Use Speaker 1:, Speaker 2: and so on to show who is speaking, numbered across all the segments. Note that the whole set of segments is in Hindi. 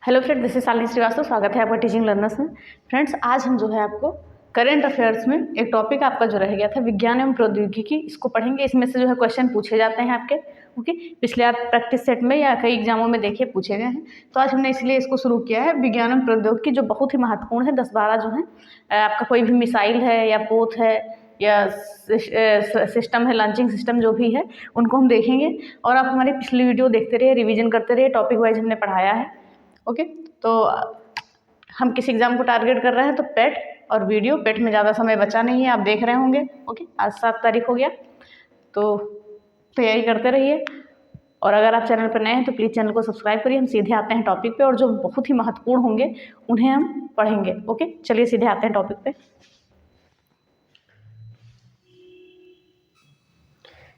Speaker 1: Hello friend, this is Shalini Srivastava. स्वागत है आपका टीचिंग लर्नर्स में। फ्रेंड्स, आज हम जो है आपको करंट अफेयर्स में एक टॉपिक आपका जो रह गया था विज्ञान एवं प्रौद्योगिकी, इसको पढ़ेंगे। इसमें से जो है क्वेश्चन पूछे जाते हैं आपके। ओके, पिछले आप प्रैक्टिस सेट में या कई एग्जामों में देखिए पूछे गए हैं। तो आज हमने इसलिए इसको शुरू किया है विज्ञान एवं प्रौद्योगिकी, जो बहुत ही महत्वपूर्ण है। 10-12 जो है आपका कोई भी मिसाइल है या पोत है या सिस्टम है, लॉन्चिंग सिस्टम जो भी है, उनको हम देखेंगे। और आप हमारी पिछली वीडियो देखते रहिए, रिवीजन करते रहिए। टॉपिक वाइज हमने पढ़ाया है। ओके, तो हम किस एग्ज़ाम को टारगेट कर रहे हैं? तो पेट और वीडियो। पेट में ज़्यादा समय बचा नहीं है, आप देख रहे होंगे। ओके, आज 7 तारीख हो गया, तो तैयारी करते रहिए। और अगर आप चैनल पर नए हैं तो प्लीज़ चैनल को सब्सक्राइब करिए। हम सीधे आते हैं टॉपिक पे, और जो बहुत ही महत्वपूर्ण होंगे उन्हें हम पढ़ेंगे। ओके, चलिए सीधे आते हैं टॉपिक पे।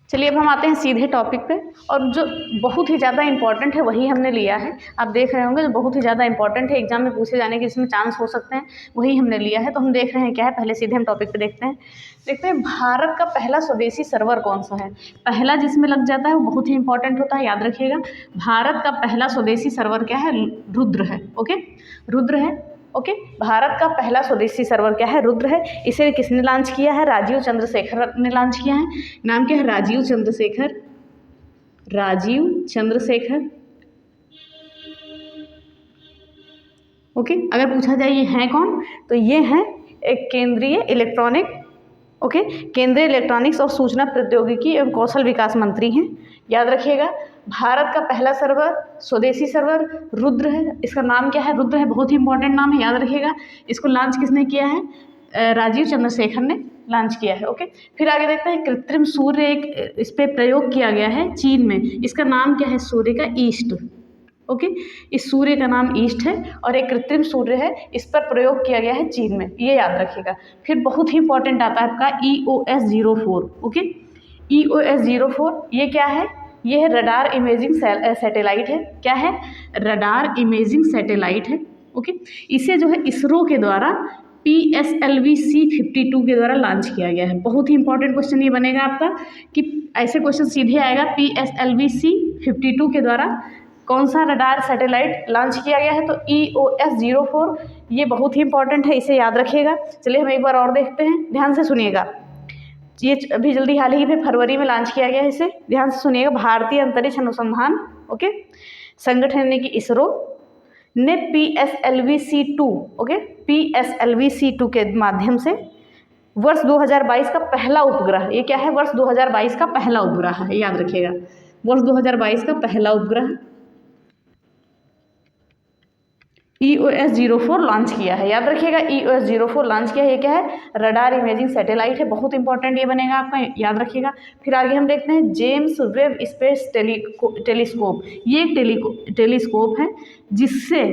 Speaker 1: चलिए अब हम आते हैं सीधे टॉपिक पे, और जो बहुत ही ज़्यादा इंपॉर्टेंट है वही हमने लिया है। आप देख रहे होंगे जो बहुत ही ज़्यादा इंपॉर्टेंट है, एग्जाम में पूछे जाने के जिसमें चांस हो सकते हैं, वही हमने लिया है। तो हम देख रहे हैं क्या है। पहले सीधे हम टॉपिक पे देखते हैं। भारत का पहला स्वदेशी सर्वर कौन सा है? पहला जिसमें लग जाता है वो बहुत ही इंपॉर्टेंट होता है, याद रखिएगा। भारत का पहला स्वदेशी सर्वर क्या है? रुद्र है। ओके, रुद्र है। ओके, भारत का पहला स्वदेशी सर्वर क्या है? रुद्र है। इसे किसने लॉन्च किया है? राजीव चंद्रशेखर ने लॉन्च किया है। नाम क्या है? राजीव चंद्रशेखर। राजीव चंद्रशेखर। ओके, अगर पूछा जाए ये हैं कौन, तो ये हैं एक केंद्रीय इलेक्ट्रॉनिक केंद्रीय इलेक्ट्रॉनिक्स और सूचना प्रौद्योगिकी एवं कौशल विकास मंत्री हैं। याद रखिएगा, भारत का पहला सर्वर, स्वदेशी सर्वर रुद्र है। इसका नाम क्या है? रुद्र है। बहुत ही इंपॉर्टेंट नाम है, याद रखिएगा। इसको लॉन्च किसने किया है? राजीव चंद्रशेखर ने लॉन्च किया है। ओके, फिर आगे देखते हैं कृत्रिम सूर्य, एक इस पर प्रयोग किया गया है चीन में। इसका नाम क्या है? सूर्य का ईस्ट। ओके, इस सूर्य का नाम ईस्ट है और एक कृत्रिम सूर्य है, इस पर प्रयोग किया गया है चीन में, ये याद रखिएगा। फिर बहुत ही इंपॉर्टेंट आता है आपका EOS-04। ओके, EOS-04 ये क्या है? ये है रडार इमेजिंग सैटेलाइट है। क्या है? रडार इमेजिंग सैटेलाइट है। ओके, इसे जो है इसरो के द्वारा PSLV-C52 के द्वारा लॉन्च किया गया है। बहुत ही इंपॉर्टेंट क्वेश्चन ये बनेगा आपका कि ऐसे क्वेश्चन सीधे आएगा। PSLV-C52 के द्वारा कौन सा रडार सैटेलाइट लॉन्च किया गया है? तो EOS-04। ये बहुत ही इंपॉर्टेंट है, इसे याद रखिएगा। चलिए हम एक बार और देखते हैं, ध्यान से सुनिएगा। ये अभी जल्दी हाल ही में फरवरी में लॉन्च किया गया है, इसे ध्यान से सुनिएगा। भारतीय अंतरिक्ष अनुसंधान संगठन यानी कि इसरो ने PSLV-C2 PSLV-C2 के माध्यम से वर्ष 2022 का पहला उपग्रह, ये क्या है? वर्ष 2022 का पहला उपग्रह है, याद रखिएगा। वर्ष 2022 का पहला उपग्रह EOS-04 लॉन्च किया है, याद रखिएगा। EOS-04 लॉन्च किया है। ये क्या है? रडार इमेजिंग सैटेलाइट है। बहुत इंपॉर्टेंट ये बनेगा आपका, याद रखिएगा। फिर आगे हम देखते हैं जेम्स वेब स्पेस टेलीस्कोप। ये एक टेलीस्कोप है जिससे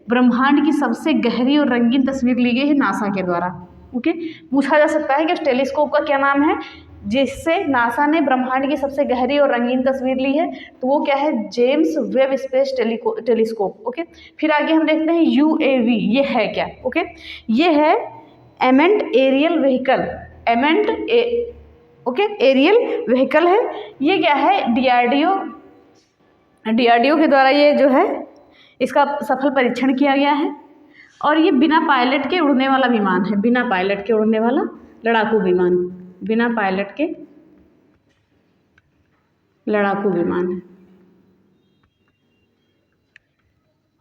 Speaker 1: ब्रह्मांड की सबसे गहरी और रंगीन तस्वीर ली गई है नासा के द्वारा। ओके, पूछा जा सकता है कि उस टेलीस्कोप का क्या नाम है जिससे नासा ने ब्रह्मांड की सबसे गहरी और रंगीन तस्वीर ली है? तो वो क्या है? James Webb space telescope. Okay, फिर आगे हम देखते हैं UAV। ये है क्या? ओके, ये है एमेंट एरियल व्हीकल। एरियल व्हीकल है। ये क्या है? DRDO के द्वारा ये जो है इसका सफल परीक्षण किया गया है। और ये बिना पायलट के उड़ने वाला विमान है। बिना पायलट के उड़ने वाला लड़ाकू विमान, बिना पायलट के लड़ाकू विमान है।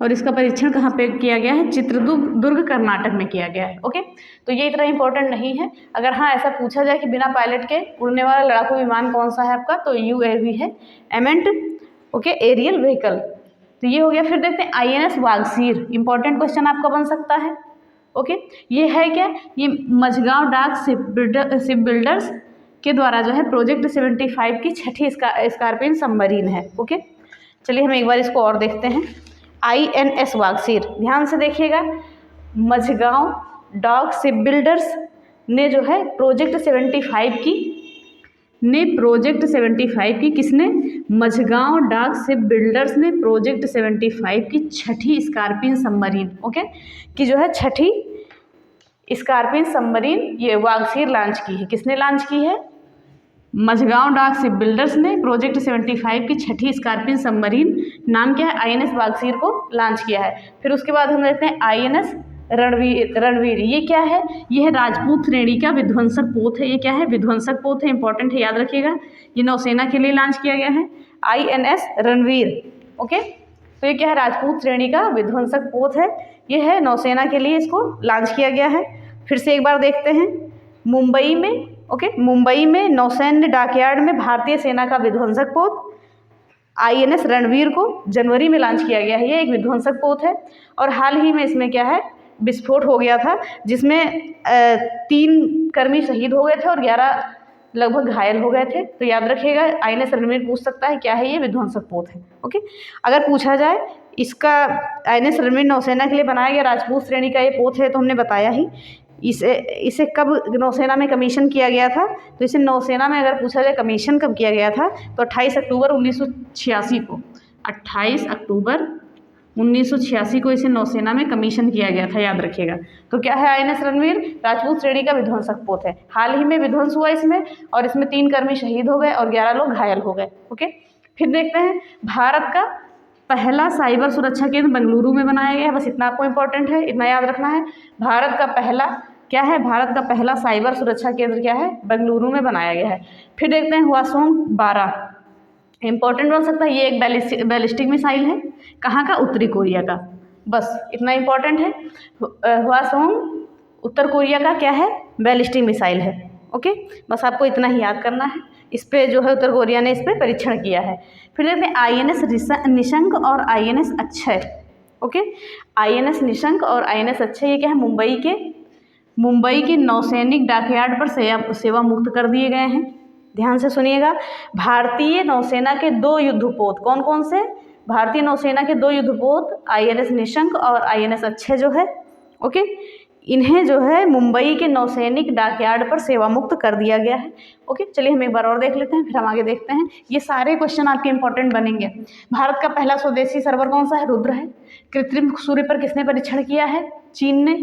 Speaker 1: और इसका परीक्षण कहाँ पे किया गया है? चित्रदुर्ग कर्नाटक में किया गया है। ओके, तो ये इतना इंपॉर्टेंट नहीं है। अगर हाँ ऐसा पूछा जाए कि बिना पायलट के उड़ने वाला लड़ाकू विमान कौन सा है आपका, तो UAV है, एमेंट एरियल व्हीकल। तो ये हो गया। फिर देखते हैं INS वागसीर। इंपॉर्टेंट क्वेश्चन आपका बन सकता है। ओके, ये है क्या? ये मझगांव डाक शिप बिल्डर्स के द्वारा जो है प्रोजेक्ट 75 की छठी स्कॉर्पियन सबमरीन है। ओके, चलिए हम एक बार इसको और देखते हैं। INS वागसीर, ध्यान से देखिएगा। मझगांव डाक शिप बिल्डर्स ने जो है प्रोजेक्ट 75 की किसने? मझगांव डाक शिप बिल्डर्स ने प्रोजेक्ट 75 की छठी स्कॉर्पियन सबमरीन की जो है छठी स्कॉर्पियन सबमरीन ये वागसीर लॉन्च की है। किसने लॉन्च की है? मझगांव डाक शिप बिल्डर्स ने प्रोजेक्ट 75 की छठी स्कॉर्पियन सबमरीन नाम क्या है, INS बागसीर को लॉन्च किया है। फिर उसके बाद हम देखते हैं INS रणवीर। ये क्या है, ये है राजपूत श्रेणी का विध्वंसक पोत है। ये क्या है, विध्वंसक पोत है, इंपॉर्टेंट है, याद रखिएगा। ये नौसेना के लिए लॉन्च किया गया है, INS रणवीर। ओके, तो ये क्या है, राजपूत श्रेणी का विध्वंसक पोत है। ये है नौसेना के लिए इसको लॉन्च किया गया है। फिर से एक बार देखते हैं, मुंबई में, मुंबई में नौसैन्य डॉकयार्ड में भारतीय सेना का विध्वंसक पोत INS रणवीर को जनवरी में लॉन्च किया गया है। ये एक विध्वंसक पोत है और हाल ही में इसमें क्या है, विस्फोट हो गया था जिसमें 3 कर्मी शहीद हो गए थे और 11 लगभग घायल हो गए थे। तो याद रखिएगा, INS रणवीर पूछ सकता है क्या है, ये विध्वंसक पोत है। ओके, अगर पूछा जाए इसका INS रणवीर नौसेना के लिए बनाया गया राजपूत श्रेणी का ये पोत है, तो हमने बताया ही। इसे कब नौसेना में कमीशन किया गया था, तो इसे नौसेना में अगर पूछा जाए कमीशन कब किया गया था, तो 28 अक्टूबर 1986 को, 28 अक्टूबर 1986 को इसे नौसेना में कमीशन किया गया था, याद रखिएगा। तो क्या है, INS रणवीर राजपूत श्रेणी का विध्वंसक पोत है। हाल ही में विध्वंस हुआ इसमें और इसमें 3 कर्मी शहीद हो गए और 11 लोग घायल हो गए। ओके, फिर देखते हैं, भारत का पहला साइबर सुरक्षा केंद्र बेंगलुरु में बनाया गया है। बस इतना आपको इंपॉर्टेंट है, इतना याद रखना है। भारत का पहला क्या है, भारत का पहला साइबर सुरक्षा केंद्र क्या है, बेंगलुरु में बनाया गया है। फिर देखते हैं, हवासोंग 12 इंपॉर्टेंट बन सकता है। ये एक बैलिस्टिक मिसाइल है, कहाँ का, उत्तरी कोरिया का। बस इतना इंपॉर्टेंट है। हवासोंग उत्तर कोरिया का क्या है, बैलिस्टिक मिसाइल है। ओके, बस आपको इतना ही याद करना है। इस पे जो है उत्तर कोरिया ने इस पर परीक्षण किया है। फिर देखते हैं, INS निशंक और INS Akshay. Okay, INS Nishank और INS अक्षय, ये क्या है, मुंबई के नौसैनिक डॉकयार्ड पर सेवा मुक्त कर दिए गए हैं। ध्यान से सुनिएगा, भारतीय नौसेना के 2 युद्धपोत, कौन कौन से, भारतीय नौसेना के 2 युद्धपोत INS निशंक और INS अक्षय जो है, ओके, इन्हें जो है मुंबई के नौसैनिक डॉकयार्ड पर सेवा मुक्त कर दिया गया है। ओके, चलिए हम एक बार और देख लेते हैं, फिर हम आगे देखते हैं। ये सारे क्वेश्चन आपके इंपॉर्टेंट बनेंगे। भारत का पहला स्वदेशी सर्वर कौन सा है, रुद्र है। कृत्रिम सूर्य पर किसने परीक्षण किया है, चीन ने।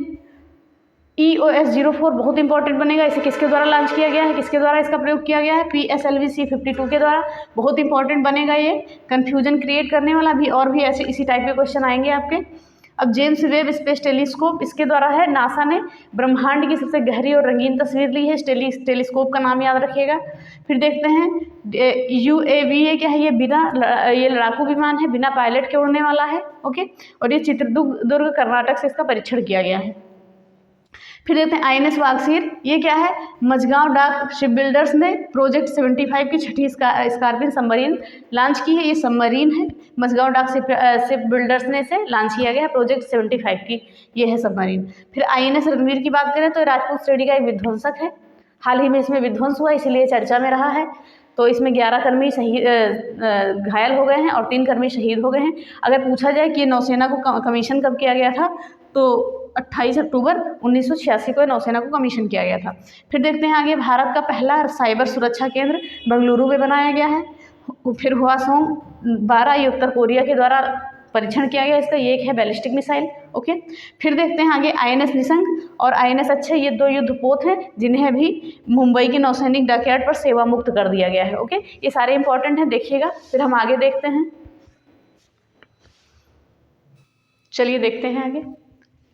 Speaker 1: EOS-04 बहुत इंपॉर्टेंट बनेगा। इसे किसके द्वारा लॉन्च किया गया है, किसके द्वारा इसका प्रयोग किया गया है, PSLV-C52 के द्वारा। बहुत इंपॉर्टेंट बनेगा, ये कन्फ्यूजन क्रिएट करने वाला भी, और भी ऐसे इसी टाइप के क्वेश्चन आएंगे आपके। अब जेम्स वेब स्पेस टेलीस्कोप, इसके द्वारा है, नासा ने ब्रह्मांड की सबसे गहरी और रंगीन तस्वीर ली है। इस टेलीस्कोप का नाम याद रखिएगा। फिर देखते हैं, UAV क्या है, ये लड़ाकू विमान है, बिना पायलट के उड़ने वाला है। ओके, और ये चित्रदुर्ग कर्नाटक से इसका परीक्षण किया गया है। फिर देखते हैं, INS बागसीर, ये क्या है, मझगांव डाक शिप बिल्डर्स ने प्रोजेक्ट 75 की छठी स्कॉर्पियन सबमरीन लॉन्च की है। ये सबमरीन है, मझगांव डाक शिप बिल्डर्स ने इसे लॉन्च किया गया, प्रोजेक्ट 75 की ये है सबमरीन। फिर INS रणवीर की बात करें तो राजपूत श्रेणी का एक विध्वंसक है। हाल ही में इसमें विध्वंस हुआ, इसीलिए चर्चा में रहा है। तो इसमें 11 कर्मी घायल हो गए हैं और 3 कर्मी शहीद हो गए हैं। अगर पूछा जाए कि नौसेना को कमीशन कब किया गया था, तो 28 अक्टूबर 1986 को नौसेना को कमीशन किया गया था। फिर देखते हैं आगे, भारत का पहला साइबर सुरक्षा केंद्र बेंगलुरु में बनाया गया है। फिर हवासोंग 12, ये उत्तर कोरिया के द्वारा परीक्षण किया गया इसका, ये एक है बैलिस्टिक मिसाइल। ओके, फिर देखते हैं आगे, INS निशंक और INS अक्षय, ये 2 युद्धपोत हैं जिन्हें भी मुंबई के नौसैनिक डॉकयार्ड पर सेवा मुक्त कर दिया गया है। ओके, ये सारे इंपॉर्टेंट हैं, देखिएगा। फिर हम आगे देखते हैं, चलिए देखते हैं आगे,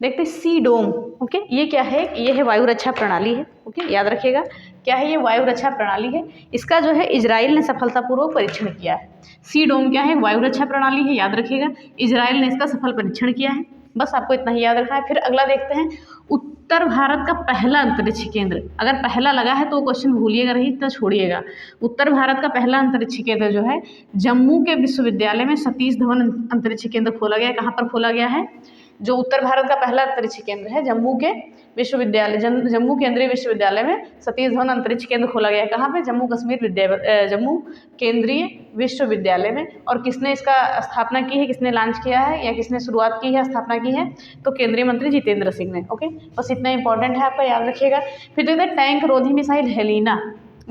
Speaker 1: देखते हैं सी डोम। ओके, ये क्या है, ये है वायु रक्षा प्रणाली है। ओके, याद रखिएगा, क्या है, ये वायु रक्षा प्रणाली है। इसका जो है इजराइल ने सफलतापूर्वक परीक्षण किया है। सी डोम क्या है, वायु रक्षा प्रणाली है, याद रखिएगा। इजराइल ने इसका सफल परीक्षण किया है, बस आपको इतना ही याद रखना है। फिर अगला देखते हैं, उत्तर भारत का पहला अंतरिक्ष केंद्र। अगर पहला लगा है तो क्वेश्चन भूलिएगा नहीं, तो छोड़िएगा। उत्तर भारत का पहला अंतरिक्ष केंद्र जो है, जम्मू के विश्वविद्यालय में सतीश धवन अंतरिक्ष केंद्र खोला गया है। कहाँ पर खोला गया है, जो उत्तर भारत का पहला अंतरिक्ष केंद्र है, जम्मू के विश्वविद्यालय, जम्मू केंद्रीय विश्वविद्यालय में सतीश धवन अंतरिक्ष केंद्र खोला गया है। कहाँ पे, जम्मू केंद्रीय विश्वविद्यालय में। और किसने इसका स्थापना की है, किसने लॉन्च किया है या किसने शुरुआत की है, स्थापना की है, तो केंद्रीय मंत्री जितेंद्र सिंह ने। ओके, बस इतना इंपॉर्टेंट है, आपका याद रखिएगा। फिर देखते हैं, टैंक रोधी missile Helina.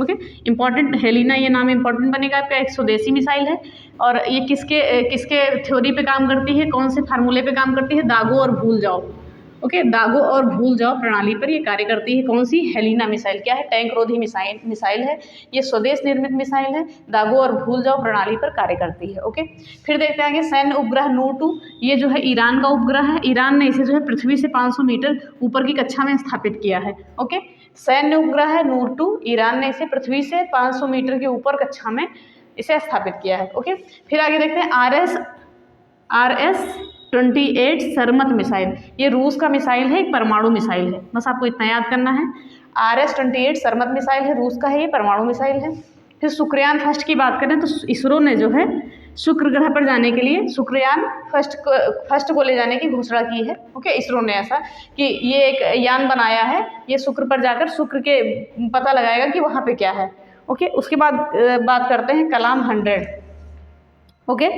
Speaker 1: Okay, important, Helina ये नाम इंपॉर्टेंट बनेगा आपका। एक स्वदेशी मिसाइल है और ये किसके थ्योरी पे काम करती है, कौन से फार्मूले पे काम करती है, दागो और भूल जाओ। ओके, दागो और भूल जाओ प्रणाली पर ये कार्य करती है। कौन सी? Helena missile. क्या है? टैंक रोधी मिसाइल है। ये स्वदेश निर्मित मिसाइल है, दागो और भूल जाओ प्रणाली पर कार्य करती है। ओके, फिर देखते हैं आगे सैन्य उपग्रह नूर-2। ये जो है ईरान का उपग्रह है। ईरान ने इसे जो है पृथ्वी से 500 मीटर ऊपर की कक्षा में स्थापित किया है। ओके, सैन्य उपग्रह है नूर-2, ईरान ने इसे पृथ्वी से 500 मीटर के ऊपर कक्षा में इसे स्थापित किया है। ओके, फिर आगे देखते हैं RS-28 सरमत मिसाइल। ये रूस का मिसाइल है, एक परमाणु मिसाइल है, बस आपको इतना याद करना है। RS-28 सरमत मिसाइल है, रूस का है, ये परमाणु मिसाइल है। फिर शुक्रयान फर्स्ट की बात करें तो इसरो ने जो है शुक्र ग्रह पर जाने के लिए शुक्रयान फर्स्ट को ले जाने की घोषणा की है। ओके, इसरो ने ऐसा कि ये एक यान बनाया है, ये शुक्र पर जाकर शुक्र के पता लगाएगा कि वहाँ पे क्या है। ओके, उसके बाद बात करते हैं कलाम 100। ओके,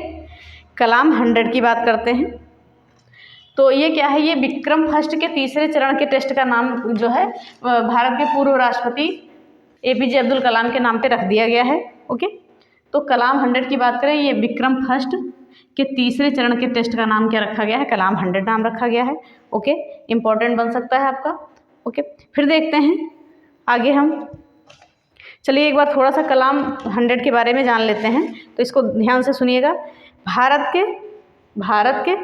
Speaker 1: कलाम 100 की बात करते हैं तो ये क्या है? ये विक्रम फर्स्ट के तीसरे चरण के टेस्ट का नाम जो है भारत के पूर्व राष्ट्रपति APJ अब्दुल कलाम के नाम पे रख दिया गया है। ओके, तो कलाम 100 की बात करें, ये विक्रम फर्स्ट के तीसरे चरण के टेस्ट का नाम क्या रखा गया है? कलाम 100 नाम रखा गया है। ओके, इंपॉर्टेंट बन सकता है आपका। ओके, फिर देखते हैं आगे हम। चलिए एक बार थोड़ा सा कलाम 100 के बारे में जान लेते हैं, तो इसको ध्यान से सुनिएगा। भारत के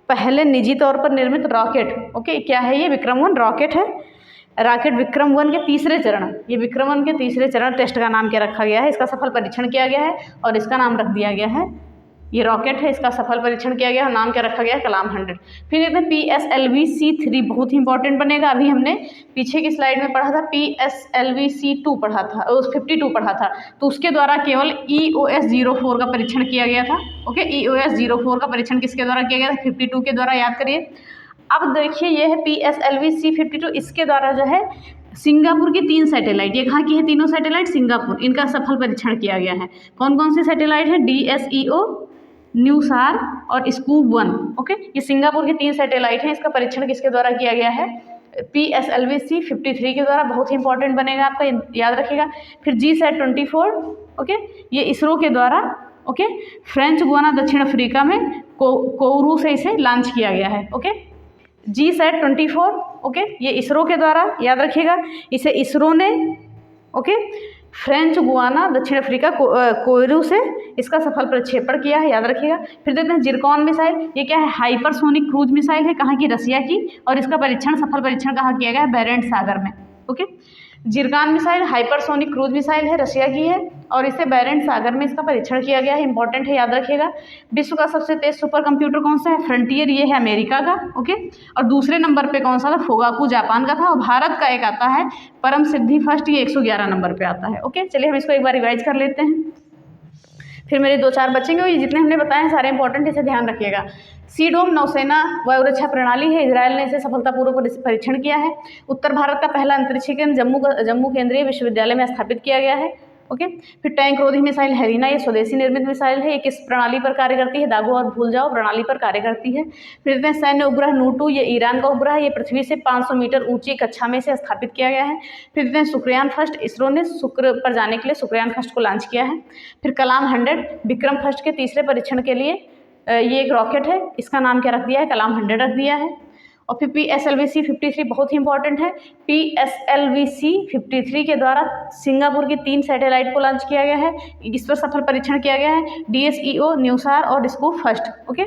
Speaker 1: पहले निजी तौर पर निर्मित रॉकेट, ओके, क्या है? ये विक्रम 1 रॉकेट है। रॉकेट विक्रम 1 के तीसरे चरण, ये विक्रम 1 के तीसरे चरण टेस्ट का नाम क्या रखा गया है? इसका सफल परीक्षण किया गया है और इसका नाम रख दिया गया है, ये रॉकेट है, इसका सफल परीक्षण किया गया है, नाम क्या रखा गया है? कलाम 100। फिर देखते हैं PSLV-C3, बहुत ही इंपॉर्टेंट बनेगा। अभी हमने पीछे की स्लाइड में पढ़ा था, PSLV-C2 पढ़ा था, 52 पढ़ा था, तो उसके द्वारा केवल EOS-04 का परीक्षण किया गया था। ओके, EOS-04 का परीक्षण किसके द्वारा किया गया था? 52 के द्वारा, याद करिए। अब देखिए ये है PSLV-C52, इसके द्वारा जो है सिंगापुर की 3 सैटेलाइट, ये कहाँ की है? तीनों सैटेलाइट सिंगापुर, इनका सफल परीक्षण किया गया है। कौन कौन सी सैटेलाइट है? DSEO, न्यूसार और स्कूप 1। ओके, ये सिंगापुर की 3 सैटेलाइट हैं, इसका परीक्षण किसके द्वारा किया गया है? PSLV-C53 के द्वारा, बहुत ही इंपॉर्टेंट बनेगा आपका, याद रखिएगा। फिर GSAT-24, ओके, ये इसरो के द्वारा, ओके, फ्रेंच गुआना दक्षिण अफ्रीका में कोउरू से इसे लॉन्च किया गया है। ओके, GSAT-24, ओके, ये इसरो के द्वारा, याद रखिएगा, इसे इसरो ने, ओके, फ्रेंच गुआना दक्षिण अफ्रीका कोउरू से इसका सफल प्रक्षेपण किया है, याद रखिएगा। फिर देखते हैं जिरकॉन मिसाइल, ये क्या है? हाइपरसोनिक क्रूज मिसाइल है, कहाँ की? रसिया की, और इसका सफल परीक्षण कहाँ किया गया है? बेरेंट सागर में। Okay, Zircon missile hypersonic cruise missile है, रसिया की है, और इसे बेरेंट सागर में इसका परीक्षण किया गया है, इंपॉर्टेंट है, याद रखिएगा। विश्व का सबसे तेज सुपर कंप्यूटर कौन सा है? फ्रंटियर, ये है अमेरिका का। ओके, और दूसरे नंबर पे कौन सा था? फोगाकू, जापान का था। और भारत का एक आता है परम सिद्धि फर्स्ट, ये 111 नंबर पे आता है। ओके, चलिए हम इसको एक बार रिवाइज कर लेते हैं, फिर मेरे 2-4 बचेंगे, और ये जितने हमने बताए हैं सारे इंपॉर्टेंट, इसे ध्यान रखिएगा। सीडोम नौसेना वायुरक्षा प्रणाली है, इजरायल ने इसे सफलतापूर्वक परीक्षण किया है। उत्तर भारत का पहला अंतरिक्ष केंद्र जम्मू केंद्रीय विश्वविद्यालय में स्थापित किया गया है। ओके, फिर टैंक रोधी मिसाइल हेलिना, ये स्वदेशी निर्मित मिसाइल है, ये किस प्रणाली पर कार्य करती है? दागो और भूल जाओ प्रणाली पर कार्य करती है। फिर देखते हैं सैन्य उपग्रह नूर-2, ये ईरान का उपग्रह है, ये पृथ्वी से 500 मीटर ऊंची कक्षा में से स्थापित किया गया है। फिर देखते हैं शुक्रयान फर्स्ट, इसरो ने शुक्र पर जाने के लिए शुक्रयान फर्स्ट को लॉन्च किया है। फिर कलाम 100, विक्रम फर्स्ट के तीसरे परीक्षण के लिए ये एक रॉकेट है, इसका नाम क्या रख दिया है? कलाम 100 रख दिया है। और फिर PSLV-C53 बहुत ही इंपॉर्टेंट है, PSLV-C53 के द्वारा सिंगापुर की 3 सैटेलाइट को लॉन्च किया गया है, इस पर सफल परीक्षण किया गया है, DSEO, न्यूसार और स्कूप फर्स्ट। ओके,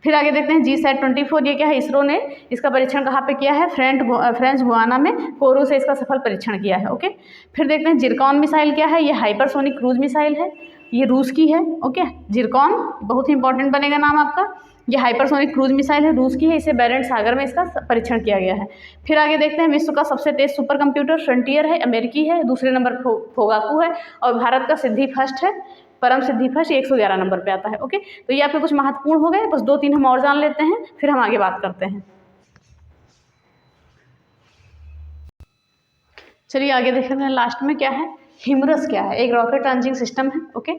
Speaker 1: फिर आगे देखते हैं GSAT-24, ये क्या है? इसरो ने इसका परीक्षण कहाँ पे किया है? फ्रेंच गुआना में कोउरू से इसका सफल परीक्षण किया है। ओके, फिर देखते हैं जिरकॉन मिसाइल क्या है? ये हाइपरसोनिक क्रूज मिसाइल है, ये रूस की है। ओके, जिरकॉन बहुत ही इंपॉर्टेंट बनेगा नाम आपका, ये हाइपरसोनिक क्रूज मिसाइल है, रूस की है, इसे बेरेंट सागर में इसका परीक्षण किया गया है। फिर आगे देखते हैं विश्व का सबसे तेज सुपर कंप्यूटर फ्रंटियर है, अमेरिकी है, दूसरे नंबर फोगाकू है, और भारत का सिद्धि फर्स्ट है, परम सिद्धि फर्स्ट, 111 नंबर पे आता है। ओके, तो ये आपके कुछ महत्वपूर्ण हो गए, बस 2-3 हम और जान लेते हैं, फिर हम आगे बात करते हैं। चलिए आगे देखते हैं लास्ट में क्या है? हिमरस क्या है? एक रॉकेट लॉन्चिंग सिस्टम है। ओके,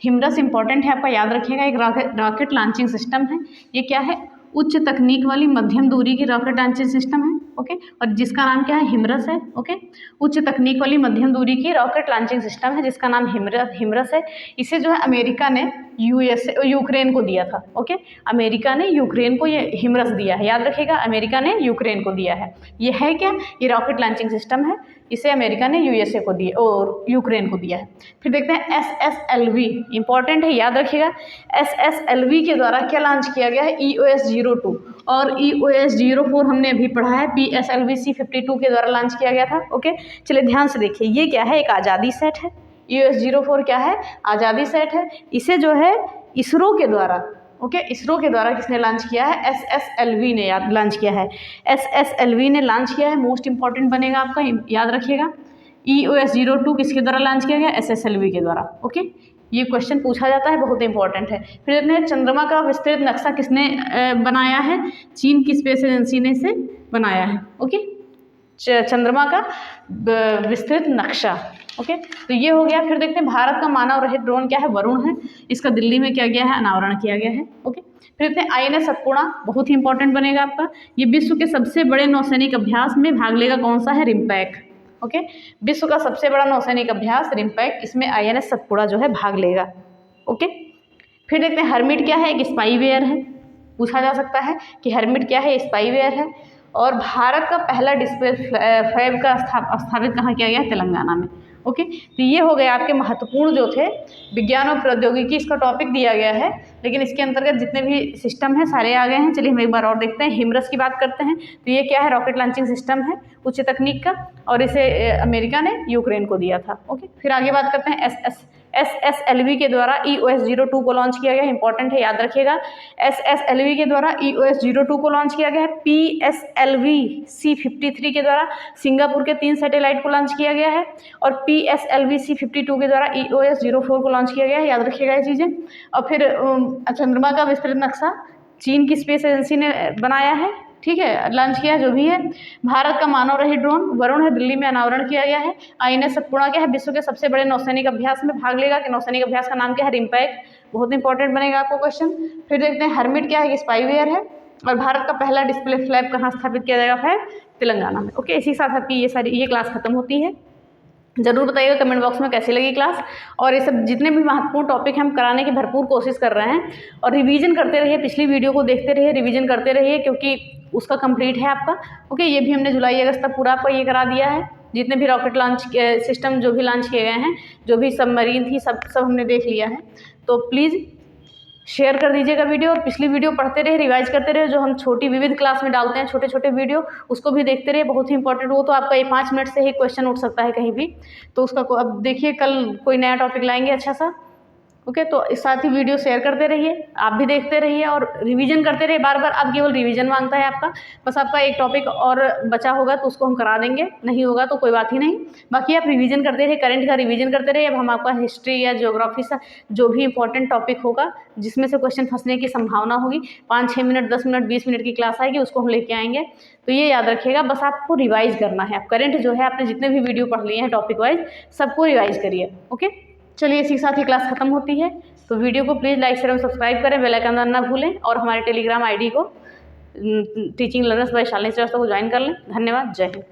Speaker 1: हिमरस इंपॉर्टेंट है, आपका याद रखिएगा, एक रॉकेट लॉन्चिंग सिस्टम है। ये क्या है? उच्च तकनीक वाली मध्यम दूरी की रॉकेट लॉन्चिंग सिस्टम है। ओके, और जिसका नाम क्या है, हिमरस है। ओके, उच्च तकनीक वाली मध्यम दूरी की रॉकेट लॉन्चिंग सिस्टम है जिसका नाम हिमरस है। इसे जो है अमेरिका ने यूक्रेन को दिया था। ओके, अमेरिका ने यूक्रेन को ये हिमरस दिया है, याद रखिएगा, अमेरिका ने यूक्रेन को दिया है। ये है क्या, ये रॉकेट लॉन्चिंग सिस्टम है, इसे अमेरिका ने यूएसए को दिया और यूक्रेन को दिया है। फिर देखते हैं SSLV, इंपॉर्टेंट है, याद रखिएगा। SSLV के द्वारा क्या लॉन्च किया गया है, EOS-02 और EOS-04 हमने अभी पढ़ा है, PSLV-C52 के द्वारा लॉन्च किया गया था। ओके, चलिए ध्यान से देखिए, ये क्या है, एक आज़ादी सेट है। EOS-04 क्या है, आज़ादी सेट है। इसे जो है इसरो के द्वारा, ओके, इसरो के द्वारा किसने लॉन्च किया है, SSLV ने लॉन्च किया है। SSLV ने लॉन्च किया है, मोस्ट इंपॉर्टेंट बनेगा आपका, याद रखिएगा। EOS-02 किसके द्वारा लॉन्च किया गया, SSLV के द्वारा। ओके, ये क्वेश्चन पूछा जाता है, बहुत इंपॉर्टेंट है। फिर देखते हैं चंद्रमा का विस्तृत नक्शा किसने बनाया है, चीन की स्पेस एजेंसी ने इसे बनाया है। ओके, चंद्रमा का विस्तृत नक्शा। ओके, तो ये हो गया। फिर देखते हैं भारत का मानव रहित ड्रोन क्या है, वरुण है, इसका दिल्ली में क्या गया है, अनावरण किया गया है। ओके, फिर देखते हैं INS सतपुड़ा, बहुत ही इंपॉर्टेंट बनेगा आपका। ये विश्व के सबसे बड़े नौसैनिक अभ्यास में भाग लेगा, कौन सा है, रिम्पैक। ओके, विश्व का सबसे बड़ा नौसैनिक अभ्यास रिम्पैक, इसमें INS सतपुड़ा जो है भाग लेगा। ओके, फिर देखते हैं हर्मिट क्या है, एक स्पाईवेयर है, पूछा जा सकता है कि हर्मिट क्या है, स्पाईवेयर है। और भारत का पहला डिस्प्ले फैब का स्थापित कहाँ किया गया, तेलंगाना में। ओके, तो ये हो गए आपके महत्वपूर्ण जो थे विज्ञान और प्रौद्योगिकी, इसका टॉपिक दिया गया है, लेकिन इसके अंतर्गत जितने भी सिस्टम हैं सारे आ गए हैं। चलिए हम एक बार और देखते हैं, हिमरस की बात करते हैं। तो ये क्या है, रॉकेट लॉन्चिंग सिस्टम है उच्च तकनीक का, और इसे अमेरिका ने यूक्रेन को दिया था। ओके, फिर आगे बात करते हैं SSLV के द्वारा EOS-02 को लॉन्च किया गया है, इंपॉर्टेंट है, याद रखिएगा। SSLV के द्वारा EOS-02 को लॉन्च किया गया है। PSLV-C53 के द्वारा सिंगापुर के 3 सैटेलाइट को लॉन्च किया गया है, और PSLV-C52 के द्वारा EOS-04 को लॉन्च किया गया है, याद रखिएगा ये चीज़ें। और फिर चंद्रमा का विस्तृत नक्शा चीन की स्पेस एजेंसी ने बनाया है, ठीक है, लॉन्च किया जो भी है। भारत का मानव रहित ड्रोन वरुण है, दिल्ली में अनावरण किया गया है। INS सतपुड़ा क्या है, विश्व के सबसे बड़े नौसैनिक अभ्यास में भाग लेगा, कि नौसैनिक अभ्यास का नाम क्या है, रिम्पैक, बहुत इंपॉर्टेंट बनेगा आपको क्वेश्चन। फिर देखते हैं हर्मिट क्या है, स्पाईवेयर है। और भारत का पहला डिस्प्ले फ्लैप कहाँ स्थापित किया जाएगा, फ्लैप तेलंगाना में। ओके, इसी के साथ आपकी ये क्लास खत्म होती है। ज़रूर बताइएगा कमेंट बॉक्स में कैसी लगी क्लास, और ये सब जितने भी महत्वपूर्ण टॉपिक हम कराने की भरपूर कोशिश कर रहे हैं। और रिवीजन करते रहिए, पिछली वीडियो को देखते रहिए, रिवीजन करते रहिए, क्योंकि उसका कंप्लीट है आपका। ओके, ये भी हमने जुलाई अगस्त तक पूरा आपका ये करा दिया है, जितने भी रॉकेट लॉन्च सिस्टम जो भी लॉन्च किए गए हैं, जो भी सबमरीन थी, सब हमने देख लिया है। तो प्लीज़ शेयर कर दीजिएगा वीडियो, और पिछली वीडियो पढ़ते रहे, रिवाइज करते रहे, जो हम छोटी विविध क्लास में डालते हैं छोटे छोटे वीडियो, उसको भी देखते रहे, बहुत ही इंपॉर्टेंट। वो तो आपका ये 5 मिनट से ही क्वेश्चन उठ सकता है कहीं भी, तो उसका अब देखिए कल कोई नया टॉपिक लाएंगे अच्छा सा। ओके, तो इस साथ ही वीडियो शेयर करते रहिए, आप भी देखते रहिए और रिवीजन करते रहिए। बार बार आप केवल रिवीजन मांगता है आपका, बस आपका एक टॉपिक और बचा होगा तो उसको हम करा देंगे, नहीं होगा तो कोई बात ही नहीं। बाकी आप रिवीजन करते रहिए, करंट का रिवीजन करते रहिए। अब हम आपका हिस्ट्री या ज्योग्राफी सा जो भी इंपॉर्टेंट टॉपिक होगा, जिसमें से क्वेश्चन फंसने की संभावना होगी, 5-6 मिनट, 10 मिनट, 20 मिनट की क्लास आएगी, उसको हम लेके आएंगे। तो ये याद रखिएगा, बस आपको रिवाइज करना है। आप करंट जो है आपने जितने भी वीडियो पढ़ लिए हैं टॉपिक वाइज, सबको रिवाइज करिए। ओके, चलिए इसी के साथ ही क्लास खत्म होती है। तो वीडियो को प्लीज़ लाइक शेयर और सब्सक्राइब करें, बेल आइकन दबाना ना भूलें, और हमारे टेलीग्राम ID को teaching learners by Shalini Srivastava को ज्वाइन कर लें। धन्यवाद, जय हिंद।